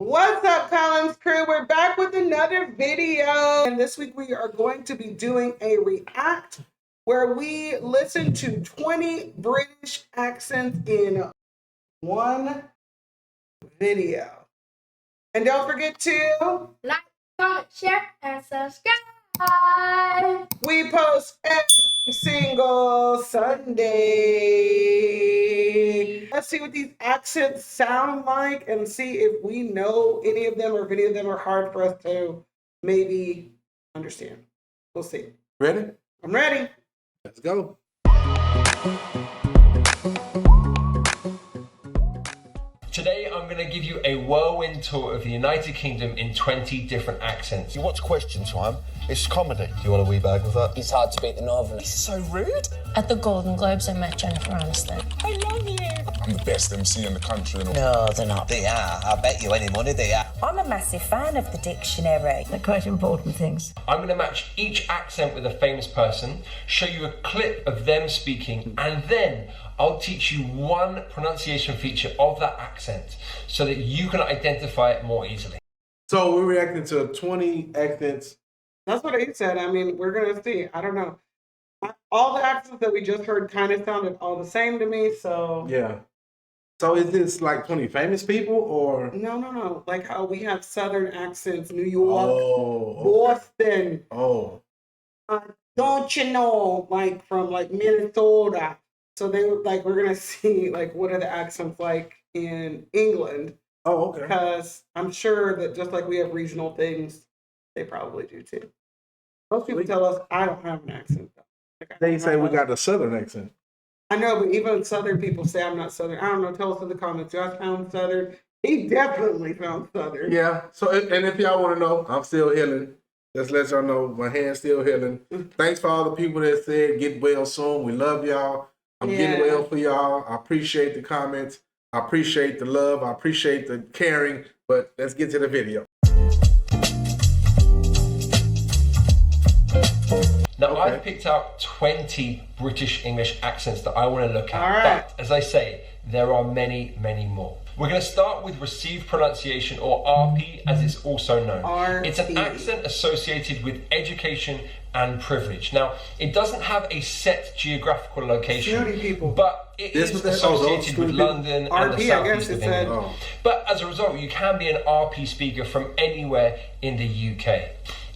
What's up, Collins Crew? We're back with another video. And this week we are going to be doing a react where we listen to 20 British accents in one video. And don't forget to like, comment, share, and subscribe. We post every single Sunday. Let's see what these accents sound like and see if we know any of them or if any of them are hard for us to maybe understand. We'll see. Ready? I'm ready. Let's go. Today, I'm going to give you a whirlwind tour of the United Kingdom in 20 different accents. You watch Question Time, it's comedy. Do you want a wee bag with that? It's hard to beat the Northern. This is so rude. At the Golden Globes, I met Jennifer Aniston. I love you. I'm the best MC in the country. No, they're not. They are. I'll bet you any money they are. I'm a massive fan of the dictionary. They're quite important things. I'm going to match each accent with a famous person, show you a clip of them speaking, and then I'll teach you one pronunciation feature of that accent so that you can identify it more easily. So we're reacting to 20 accents. That's what he said. I mean, we're going to see. I don't know. All the accents that we just heard kind of sounded all the same to me, so... Yeah. So is this like 20 famous people or? No. Like how we have Southern accents, New York, Oh, okay. Boston. Oh. Don't you know, like from like Minnesota. So they were like, we're gonna see like what are the accents like in England, Oh, okay. because I'm sure that just like we have regional things, they probably do too. Most people tell us I don't have an accent though. Like, They say we got the Southern accent. I know, but even Southern people say I'm not Southern. I don't know. Tell us in the comments. Do I sound Southern? He definitely sounds Southern. Yeah. So and if y'all want to know, I'm still healing. Just let y'all know my hand's still healing. Thanks for all the people that said get well soon. We love y'all. I'm getting well for y'all. I appreciate the comments. I appreciate the love. I appreciate the caring. But let's get to the video. Now, I've picked out 20 British English accents that I want to look at. All right. But as I say, there are many, many more. We're going to start with received pronunciation, or RP as it's also known. RP. It's an accent associated with education and privilege. Now, it doesn't have a set geographical location, Snooty people. but it is associated with London and the RP, I southeast guess of it said. England. But as a result, you can be an RP speaker from anywhere in the UK.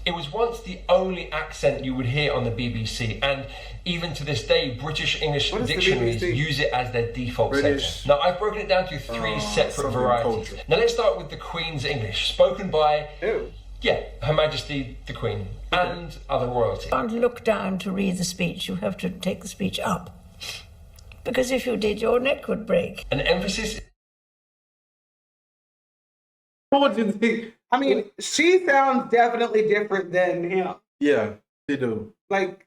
It was once the only accent you would hear on the BBC, and even to this day, British English dictionaries use it as their default setting. Now, I've broken it down to three separate varieties. Now, let's start with the Queen's English, spoken by, Her Majesty the Queen, and other royalty. You can't look down to read the speech, you have to take the speech up. Because if you did, your neck would break. An emphasis... What do you think? I mean, she sounds definitely different than him. Yeah, they do. Like,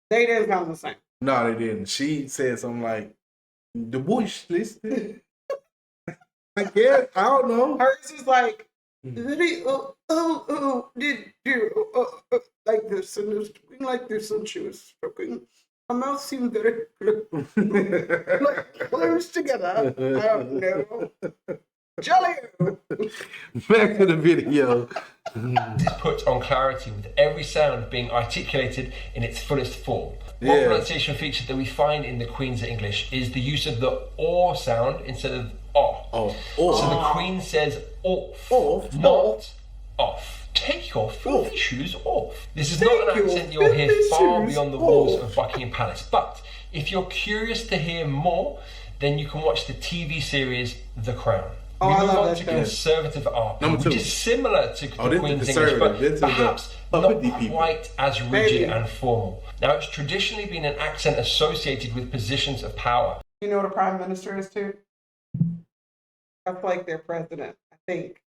they didn't sound the same. No, they didn't. She said something like, the bush, listen. I guess, I don't know. Hers is like, did you, like this, and there's like this, and she was spoken. Her mouth seemed very like close together. I don't know. Jolly. Back to the video. It's put on clarity with every sound being articulated in its fullest form. One pronunciation feature that we find in the Queen's English is the use of the or sound instead of off. So the Queen says off, not off. Take your filthy shoes off. This is not an accent you'll hear far beyond the walls of Buckingham Palace. But if you're curious to hear more, then you can watch the TV series The Crown. We move on to conservative RP, which is similar to the Queen's English, but perhaps not quite as rigid and formal. Now, it's traditionally been an accent associated with positions of power. You know what a prime minister is too? That's like their president, I think.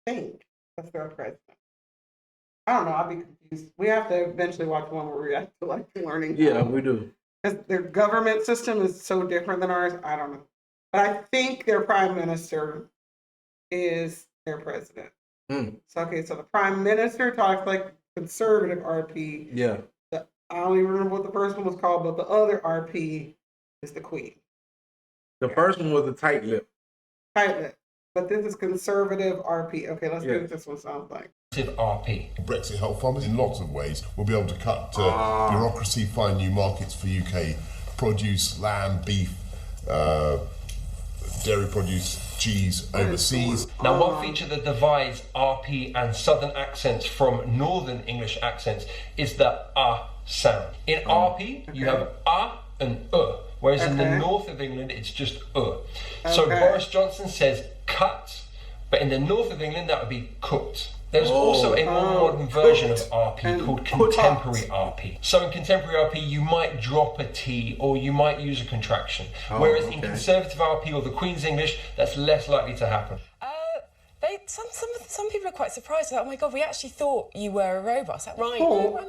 That's their president. I don't know, I'll be confused. We have to eventually watch one where we have to like learning. Yeah, we do. Because their government system is so different than ours. I don't know. But I think their prime minister is their president. So okay, so the prime minister talks like conservative RP. Yeah. I don't even remember what the first one was called, but the other RP is the Queen. The first one was the tight lip. Tight lip. But this is conservative RP. Okay, let's see what this one sounds like. RP. Brexit help farmers in lots of ways. We'll be able to cut bureaucracy, find new markets for UK produce, lamb, beef, dairy produce, cheese overseas. Now, one feature that divides RP and Southern accents from Northern English accents is the sound. In RP, you have and whereas in the north of England, it's just So Boris Johnson says cut, but in the north of England, that would be cooked. There's also a more modern version of RP called contemporary RP. So in contemporary RP, you might drop a T or you might use a contraction. Whereas in conservative RP or the Queen's English, that's less likely to happen. Some people are quite surprised. Like, oh my God, we actually thought you were a robot. It's like, right,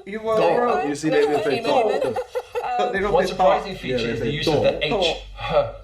you were a robot. You see, they say One surprising feature is the use of the H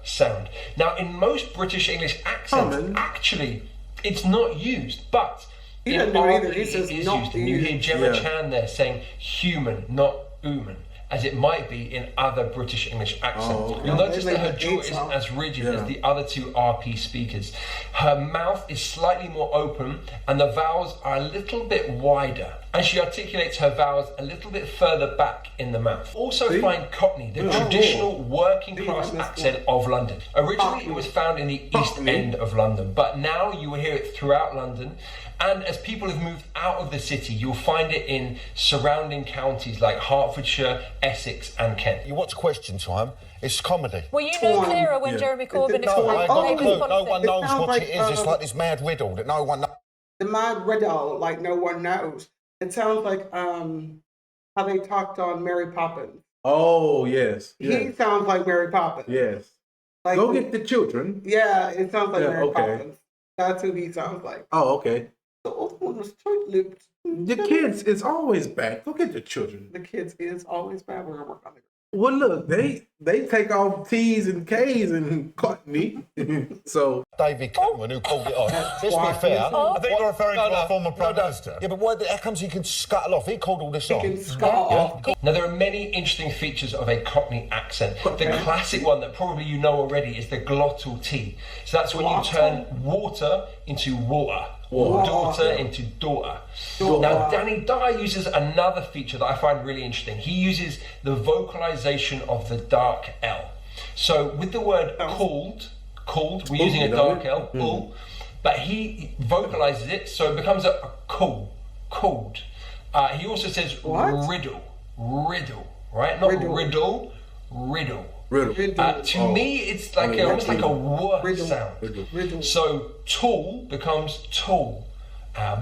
sound. Now, in most British English accents, actually, it's not used, but he in doesn't do it either. RP, He says it is not used. And you hear Gemma Chan there saying human, not human, as it might be in other British English accents. You'll notice that her jaw isn't as rigid as the other two RP speakers. Her mouth is slightly more open and the vowels are a little bit wider. And she articulates her vowels a little bit further back in the mouth. Also find Cockney, the traditional working class accent of London. Originally it was found in the East End of London, but now you will hear it throughout London. And as people have moved out of the city, you'll find it in surrounding counties like Hertfordshire, Essex and Kent. You watch Question Time, it's comedy. Were you no clearer when Jeremy Corbyn No, I got a clue. No one knows sounds what like, it is. It's like this mad riddle that no one knows. The mad riddle, like no one knows. It sounds like how they talked on Mary Poppins. Oh, yes. He sounds like Mary Poppins. Yes. Like, go get the children. Yeah, it sounds like Mary Poppins. That's who he sounds like. Oh, okay. The old one was tight-lipped. The kids is always back. Go get the children. The kids is always bad. We're gonna work on it. Well, look, they take off T's and K's and Cockney. So David Cameron, who called it on. Let's be fair. I think you're referring to a former Prime Minister. Yeah, but how comes he can scuttle off? He called all this on. He can scuttle off. Now, there are many interesting features of a Cockney accent. The classic one that probably you know already is the glottal T. So that's when you turn water into water. Or daughter into daughter. Now, Danny Dyer uses another feature that I find really interesting. He uses the vocalization of the dark L. So with the word called, we're using a dark L, but he vocalizes it so it becomes a called. He also says riddle, right? Not riddle. To me, it's like almost like a w sound. So tall becomes tall.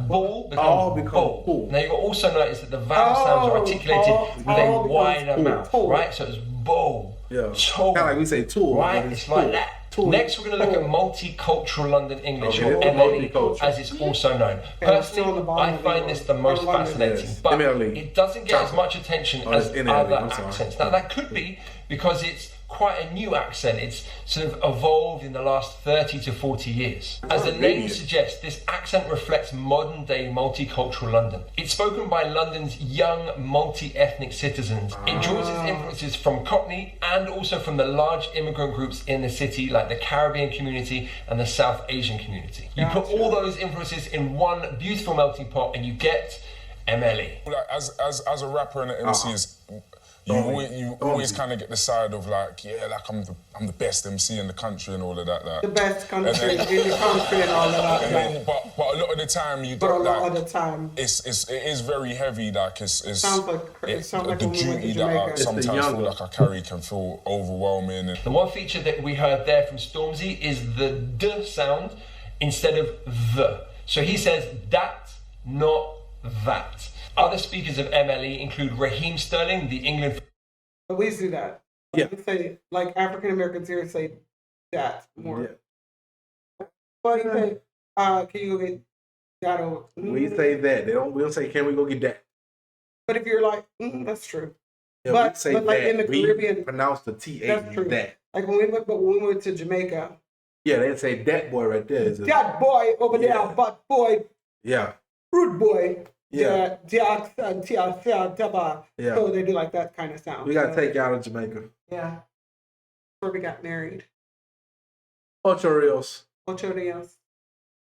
Ball becomes ball. Now you've also noticed that the vowel sounds are articulated with a wider mouth, right? So it's ball, tall. Kind of like we say tool, right? It's like that. Next, we're going to look at multicultural London English, or MLE, as it's also known. Personally, I find this the most fascinating, but it doesn't get as much attention as other accents. Now, that could be because it's quite a new accent. It's sort of evolved in the last 30 to 40 years. As the name suggests, this accent reflects modern day multicultural London. It's spoken by London's young multi-ethnic citizens. It draws its influences from Cockney and also from the large immigrant groups in the city like the Caribbean community and the South Asian community. You put all those influences in one beautiful melting pot and you get MLE. As a rapper and an MC, you always kind of get the side of like, I'm the best MC in the country and all of that. Like. The best country in the country and all of that. But a lot of the time you don't. But a lot of the time, it is very heavy. Like it sounds like the duty that I sometimes feel like I carry can feel overwhelming. The one feature that we heard there from Stormzy is the D sound instead of the. So he says that, not that. Other speakers of MLE include Raheem Sterling, the England... But we do that. Yeah. We say, like, African Americans here say that more. Yeah. But you say, can you go get that over? We say that. We don't say, can we go get that? But if you're like, that's true. Yeah, but, we say but like that. in the Caribbean... pronounce the T-A that's true. That. Like when we went to Jamaica... Yeah, they'd say that boy right there. That boy over there, but boy... Yeah. Rude boy... Yeah. So they do like that kind of sound. We gotta take you out of Jamaica. Yeah. Where we got married. Ocho Rios.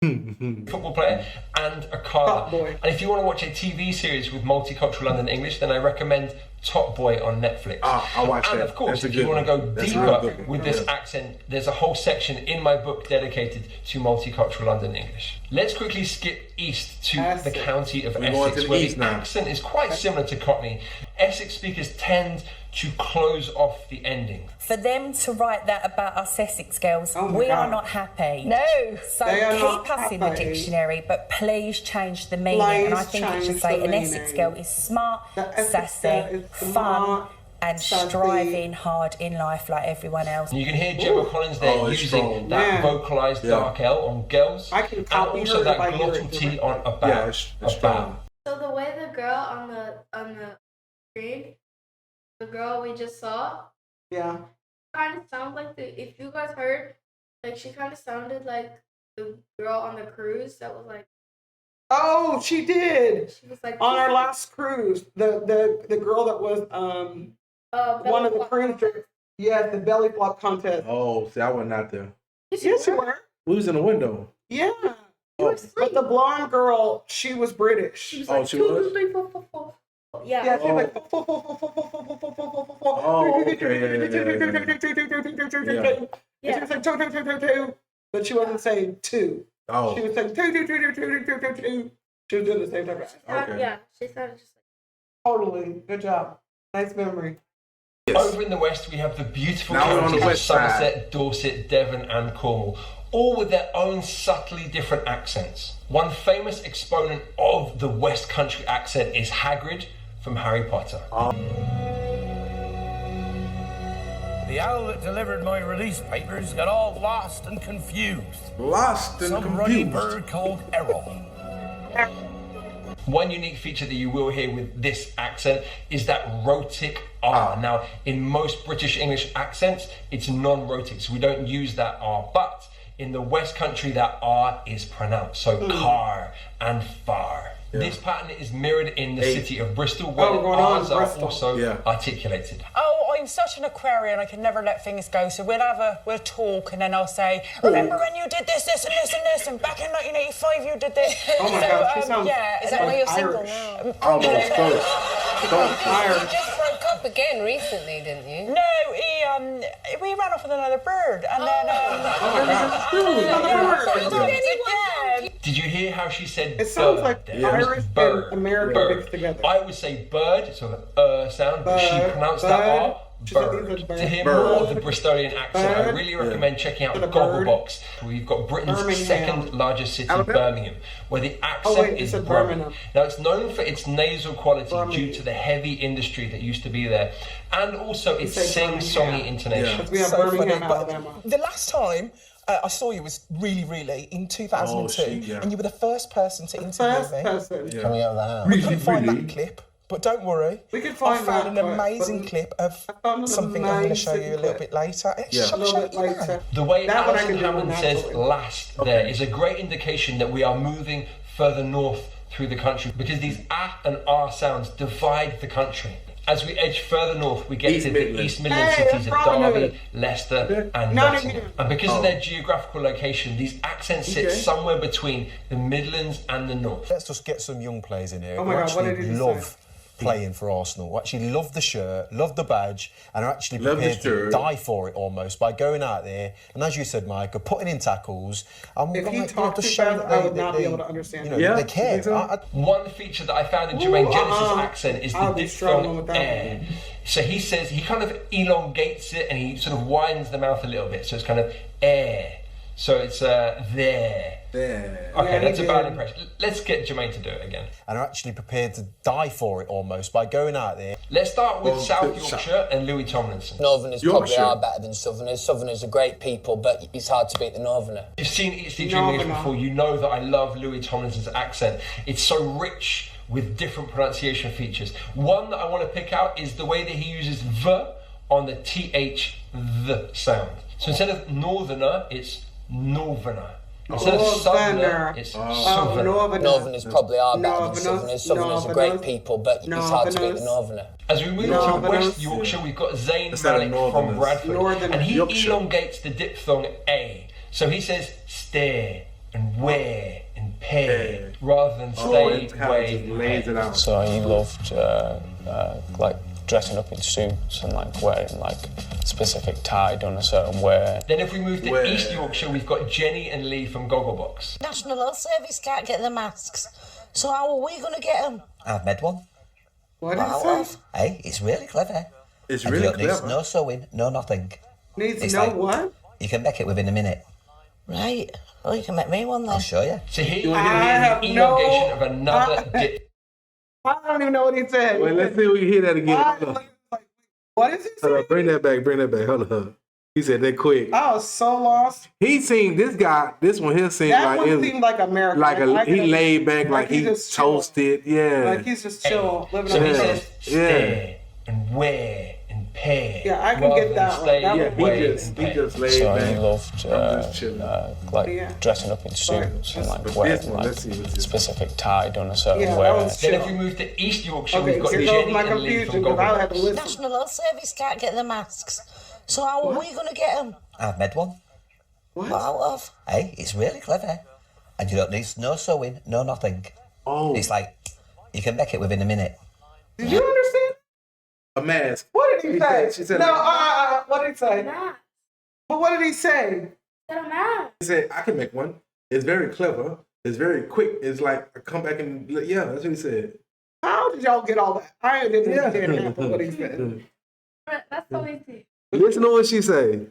football player, and a car. And if you want to watch a TV series with multicultural London English, then I recommend Top Boy on Netflix. I'll watch that. And of course, if you want to go deeper with this accent, there's a whole section in my book dedicated to multicultural London English. Let's quickly skip east to the county of Essex, where the accent is quite similar to Cockney. Essex speakers tend to close off the ending. For them to write that about us Essex girls, we are not happy. No. So keep us in the dictionary, but please change the meaning. And I think it should say an Essex girl is smart, sassy, fun, and striving hard in life like everyone else. And you can hear Gemma Collins there using that vocalised dark L on girls, and also that glottal T on about. About. So the way the girl on the screen, the girl we just saw, kind of sounds like if you guys heard, like she kind of sounded like the girl on the cruise that was like. Oh, she did. She was like on our last cruise. The girl that was one of the cruisers. Yeah, the belly flop contest. Oh, see, I wasn't out there. Yes, you were. We was in the window. Yeah. But the blonde girl, she was British. She was like, she was? 2, 3, 4, 4, 4. Yeah. Yeah, she was like, she was like, two, but she wasn't saying two. Oh. She was saying two. She was doing the same type of Yeah, she sounded just like. Totally. Good job. Nice memory. Over in the west, we have the beautiful counties of Somerset, Dorset, Devon, and Cornwall, all with their own subtly different accents. One famous exponent of the West Country accent is Hagrid from Harry Potter. The owl that delivered my release papers got all lost and confused. Some ruddy bird called Errol. One unique feature that you will hear with this accent is that rhotic R. Now, in most British English accents, it's non-rhotic, so we don't use that R. But in the West Country, that R is pronounced. So car and far. This pattern is mirrored in the city of Bristol, where the R's are also articulated. Oh, I'm such an Aquarian, I can never let things go. So we'll talk, and then I'll say, remember when you did this, this, and this, and this, and back in 1985 you did this. Oh my gosh, she sounds is that why you're single now? Almost close. You just broke up again recently, didn't you? No, we ran off with another bird, and then... Did you hear how she said it sounds bird like there? Irish and American mixed together. I would say bird, so the sound, but she pronounced that R, bird. To hear more of the Bristolian accent, I really recommend checking out Gogglebox. We've got Britain's second largest city, Birmingham, where the accent is Birmingham. Now, it's known for its nasal quality due to the heavy industry that used to be there, and also its sing-songy intonation. We have Birmingham, Alabama. The last time I saw you was really in 2002, and you were the first person to interview me. Coming out of the house. We couldn't find that clip, but don't worry. We can find I found an amazing clip of something I'm going to show you a little bit later. A little bit later. The way Alison Hammond says last there is a great indication that we are moving further north through the country, because these A and R sounds divide the country. As we edge further north, we get to the East Midlands cities of Derby, Leicester, and Nottingham. And because of their geographical location, these accents sit somewhere between the Midlands and the north. Let's just get some young players in here who actually love playing for Arsenal, who actually love the shirt, love the badge, and are actually prepared to die for it almost by going out there. And as you said, Mike, putting in tackles. If he talked too fast, I would not be able to understand. They care. One feature that I found in Jermaine Genesis' accent is the diphthong air. So he says, he kind of elongates it and he sort of widens the mouth a little bit. So it's kind of air. So it's there. Okay, that's a bad impression. Let's get Jermaine to do it again. And are actually prepared to die for it almost by going out there. Let's start with South Yorkshire and Louis Tomlinson. Northerners probably are better than Southerners. Southerners are great people, but it's hard to beat the Northerner. You've seen Eat Sleep Dream English before, you know that I love Louis Tomlinson's accent. It's so rich with different pronunciation features. One that I want to pick out is the way that he uses V on the TH, the sound. So instead of Northerner, it's Northerner. Instead of Southerner, it's Southerner. Northerners probably are better than Southerners. Southerners are great people, but it's hard to beat the Northerner. As we move to West Yorkshire, we've got Zayn Malik from Bradford, and he elongates the diphthong A. So he says stare, and wear and pair, rather than stay, way, lays it out. So he loved like dressing up in suits and like wearing like specific tie done a certain way. Then if we move to East Yorkshire, we've got Jenny and Lee from Gogglebox. National Health Service can't get the masks, so how are we going to get them? I've made one. What is it? Hey, it's really clever. It's and really you don't clever. need no sewing, no nothing. Needs it's no like, what? You can make it within a minute. Right. Oh, you can make me one then. I'll show you. So here you're going to hear the elongation of another dip. I don't even know what he said. Wait, let's see if we can hear that again. What is he saying? Bring that back. Hold on. He said that quick. I was so lost. He seen this guy. This one here seemed That like one seemed like American. Like he laid back, like he just toasted. Yeah. Like he's just chill, living So on he the says coast. stay and wear and pair. Yeah, I can get that one. That He just laid so back. he loved like dressing up in suits and like wearing like specific tie done a certain way. Then if we move to East Yorkshire, Okay, we've got here Jenny goes my and Lee from confusion because I had to Gogglebox. listen. National Health Service can't get the masks, so how are we going to get them? I've made one. What? Out of? Hey, it's really clever. And you don't need no sewing, no nothing. Oh. It's like, you can make it within a minute. Did you understand? A mask. What did he say? She said, No, what did he say? But what did he say? He said, I can make one. It's very clever. It's very quick. It's like, I come back and, yeah, that's what he said. How did y'all get all that? I didn't understand half of what he said. That's so easy. Listen to what she say.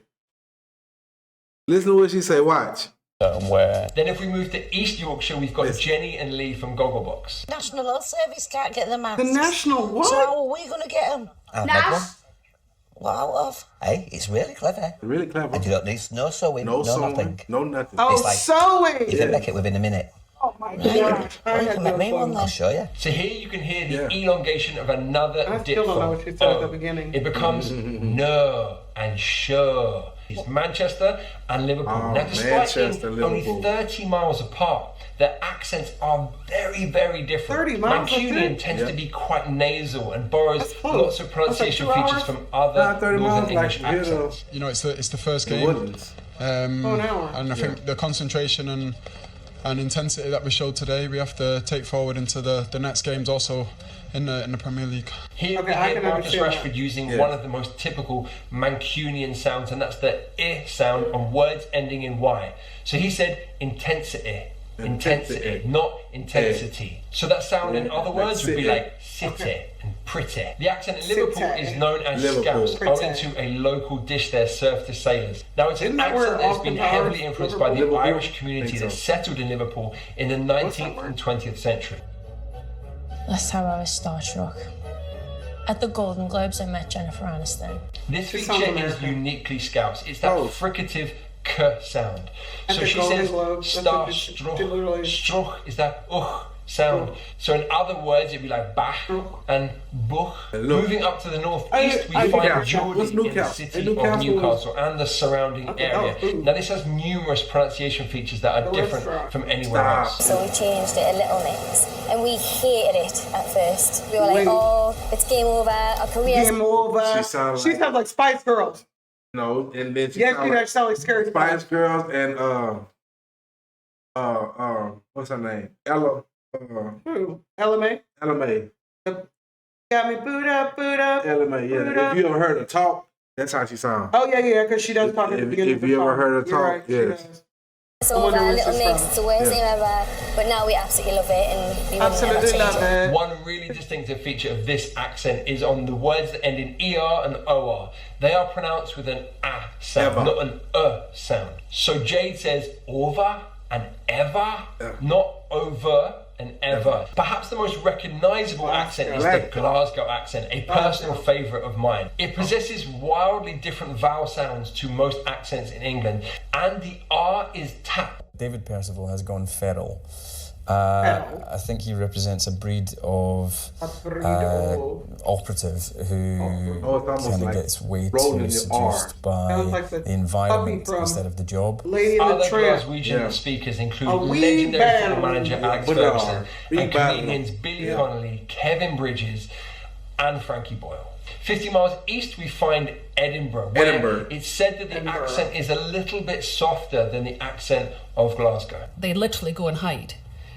Listen to what she say. Watch. Then if we move to East Yorkshire, we've got Jenny and Lee from Gogglebox. National Health Service can't get the masks. The National what? So how are we going to get them? I've made one. What out of? Hey, it's really clever. Really clever. And you don't need no sewing, no nothing. No nothing. Oh, It's like, sewing! You can make it within a minute. Oh my gosh. You can make me one I'll then. show you. So here you can hear the elongation of another I dip still don't know from what she said at the O. beginning. It becomes no and sure. It's Manchester and Liverpool. Oh, Now, despite Manchester, being only Liverpool. 30 miles apart, their accents are very, very different. 30 miles, that's Mancunian it? tends to be quite nasal and borrows close. lots of pronunciation That's like 2 features hours? from other 30 Northern miles, English like, accents. You know, it's the first The game. Woodlands. An hour. And I think the concentration and intensity that we showed today, we have to take forward into the next games also in the Premier League. Here we I hear can Marcus understand Rashford that. using one of the most typical Mancunian sounds, and that's the I sound on words ending in Y. So he said intensity, not intensity. So that sound in other words would be like city and pretty. The accent in Liverpool is known as Scouse, owing to a local dish there served to sailors. Now it's an accent that has been heavily influenced by the Irish community that settled in Liverpool in the 19th and 20th century. That's how I was starstruck. At the Golden Globes, I met Jennifer Aniston. This feature is uniquely Scouse. It's that fricative k sound. At So the she Golden says Globes, that's what starstruck. Struck is that sound. So in other words, it'd be like bah and buch. Moving up to the northeast, we find Geordie in the city of Newcastle and the surrounding area. Now this has numerous pronunciation features that are different from anywhere else. So we changed it a little bit, and we hated it at first. We were like, "Oh, it's game over. Our career's game over." She sounds like Spice Girls. No, and then she sounds like Scary Spice Girls and what's her name? Ella. Who? Ella May? Ella May. Got me boot up. Ella May, yeah. If you ever heard her talk, that's how she sounds. Oh, yeah, because she does talk at the beginning. If you ever heard her talk, yes. it's over, little mix. It's the worst game ever. But now we absolutely love it, and we wouldn't ever change it. One really distinctive feature of this accent is on the words that end in ER and OR. They are pronounced with an A sound, not an sound. So Jade says over and ever, not over and ever. Perhaps the most recognisable accent is the Glasgow accent, a personal favourite of mine. It possesses wildly different vowel sounds to most accents in England, and the R is tapped. David Percival has gone feral. I think he represents a breed of operative who kind of gets way too seduced by the environment instead of the job. Other Glaswegian speakers include legendary football manager Alex Ferguson and comedians Billy Connolly, Kevin Bridges, and Frankie Boyle. 50 miles east, we find Edinburgh. Where it's said that the accent is a little bit softer than the accent of Glasgow. They literally go and hide.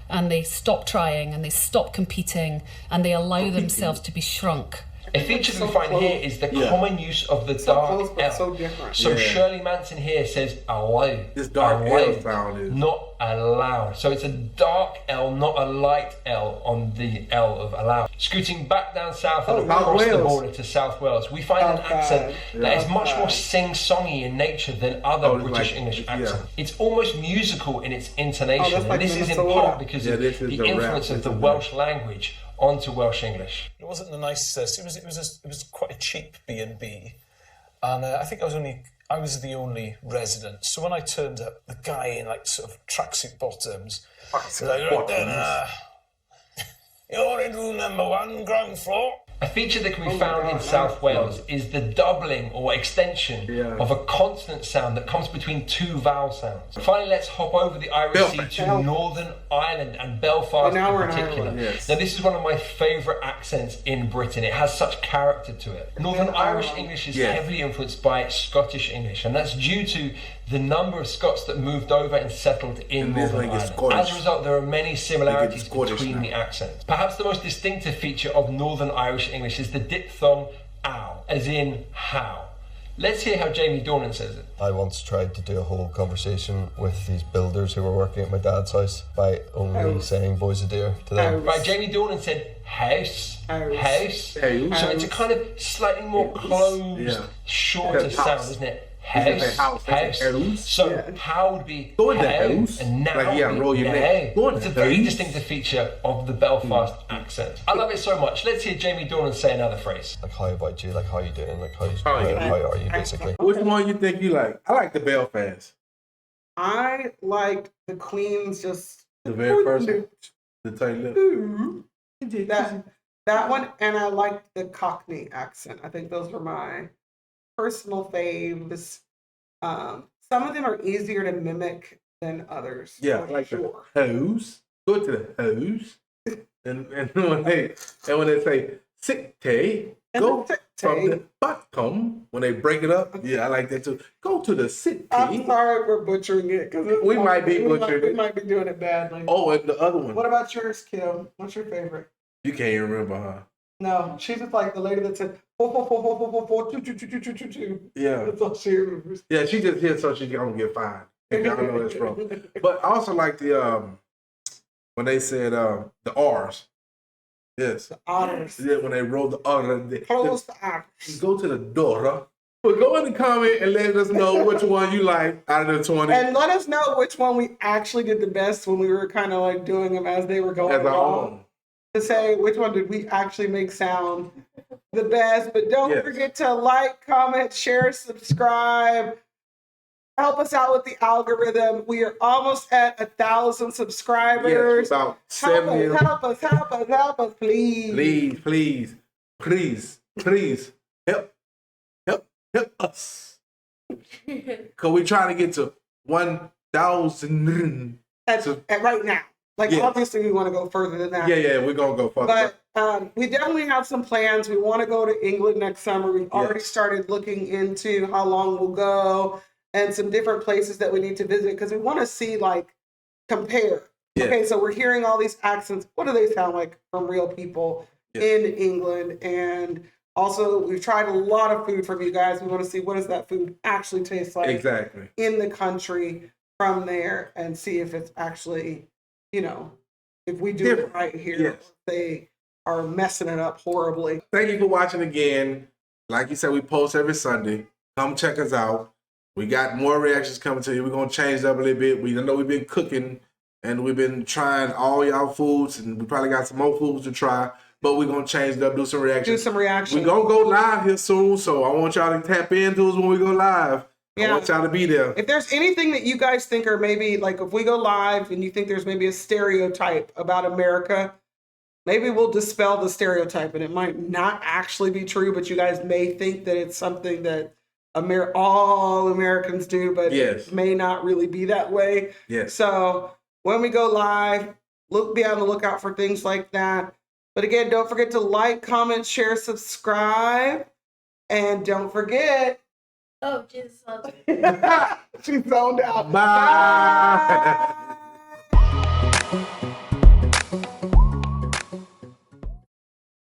And they stop trying, and they stop competing, and they allow themselves to be shrunk. A feature that we find here is the common use of the dark L. So Shirley Manson here says allow. This dark L sound is not allowed. So it's a dark L, not a light L on the L of allow. Scooting back down south and across the border to South Wales, we find an accent that is much more sing-songy in nature than other British English accents. It's almost musical in its intonation, and this is in part because of the influence of the Welsh language onto Welsh English. It wasn't the nicest. It was quite a cheap B&B, and I think I was the only resident. So when I turned up, the guy in like sort of tracksuit bottoms, you're in room number 1, ground floor. A feature that can be found in South Wales is the doubling or extension of a consonant sound that comes between two vowel sounds. Finally, let's hop over the Irish Sea to Northern Ireland and Belfast in particular. Now, this is one of my favourite accents in Britain. It has such character to it. Northern Irish English is heavily influenced by Scottish English, and that's due to the number of Scots that moved over and settled in Northern Ireland. As a result, there are many similarities between the accents. Perhaps the most distinctive feature of Northern Irish English is the diphthong ow, as in how. Let's hear how Jamie Dornan says it. I once tried to do a whole conversation with these builders who were working at my dad's house by only saying boys a dear to them. Right, Jamie Dornan said house, house. So it's a kind of slightly more closed, shorter sound, isn't it? House. So how would be house, and now would be It's a very distinctive feature of the Belfast accent. I love it so much. Let's hear Jamie Dornan say another phrase. Like, how about you? Like, how you doing? Like, how are you, basically? Which one you think you like? I like the Belfast. I like the Queen's just... The very first one? The tight lip? That one, and I like the Cockney accent. I think those were my personal faves. Some of them are easier to mimic than others. Yeah, like the hose. Go to the hose. and when they say sick tea, go from the bottom when they break it up. Yeah, I like that too. Go to the sick tea. I'm sorry for butchering it because we might be butchering it. We might be doing it badly. Oh, and the other one. What about yours, Kim? What's your favorite? You can't even remember, huh? No, she's just like the lady that said 4. Yeah. That's all she remembers. Yeah, she just here so she don't get fined. If y'all know that's wrong. But I also like the when they said the R's. Yes. The R's. Yeah, when they rolled the R. Close the R's. Go to the door. But go in the comment and let us know which one you like out of the 20. And let us know which one we actually did the best when we were kind of like doing them as they were going along. To say which one did we actually make sound the best. But don't forget to like, comment, share, subscribe. Help us out with the algorithm. We are almost at 1,000 subscribers. Yeah, about 70. Help us, please. Please. Help us. Because we're trying to get to 1,000. At right now. Like, obviously, we want to go further than that. Yeah, we're going to go further. But we definitely have some plans. We want to go to England next summer. We've already started looking into how long we'll go and some different places that we need to visit because we want to see, like, compare. Yeah. Okay, so we're hearing all these accents. What do they sound like from real people in England? And also, we've tried a lot of food from you guys. We want to see what does that food actually taste like in the country from there and see if it's actually... You know, if we do it right here, they are messing it up horribly. Thank you for watching again. Like you said, we post every Sunday. Come check us out. We got more reactions coming to you. We're going to change it up a little bit. We know we've been cooking and we've been trying all y'all foods and we probably got some more foods to try, but we're going to change it up, do some reactions. We're going to go live here soon, so I want y'all to tap into us when we go live. I want y'all to be there. If there's anything that you guys think are maybe, like if we go live and you think there's maybe a stereotype about America, maybe we'll dispel the stereotype and it might not actually be true, but you guys may think that it's something that all Americans do, but it may not really be that way. So when we go live, be on the lookout for things like that. But again, don't forget to like, comment, share, subscribe. And don't forget. Oh, Jesus. She's zoned out. Bye.